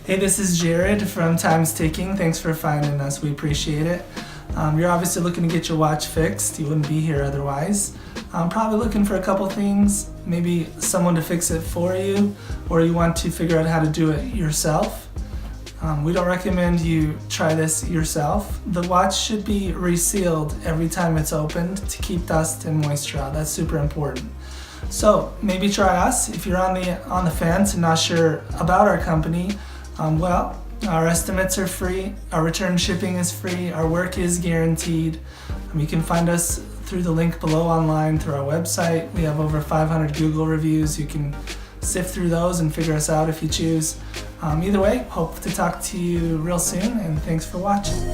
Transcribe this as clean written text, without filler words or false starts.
Hey, this is Jared from Time's Ticking. Thanks for finding us. We appreciate it. You're obviously looking to get your watch fixed. You wouldn't be here otherwise. Probably looking for a couple things, maybe someone to fix it for you, or you want to figure out how to do it yourself. We don't recommend you try this yourself. The watch should be resealed every time it's opened to keep dust and moisture out. That's super important. So maybe try us. If you're on the fence and not sure about our company, our estimates are free, our return shipping is free, our work is guaranteed. You can find us through the link below online through our website. We have over 500 Google reviews. You can sift through those and figure us out if you choose. Either way, hope to talk to you real soon, and thanks for watching.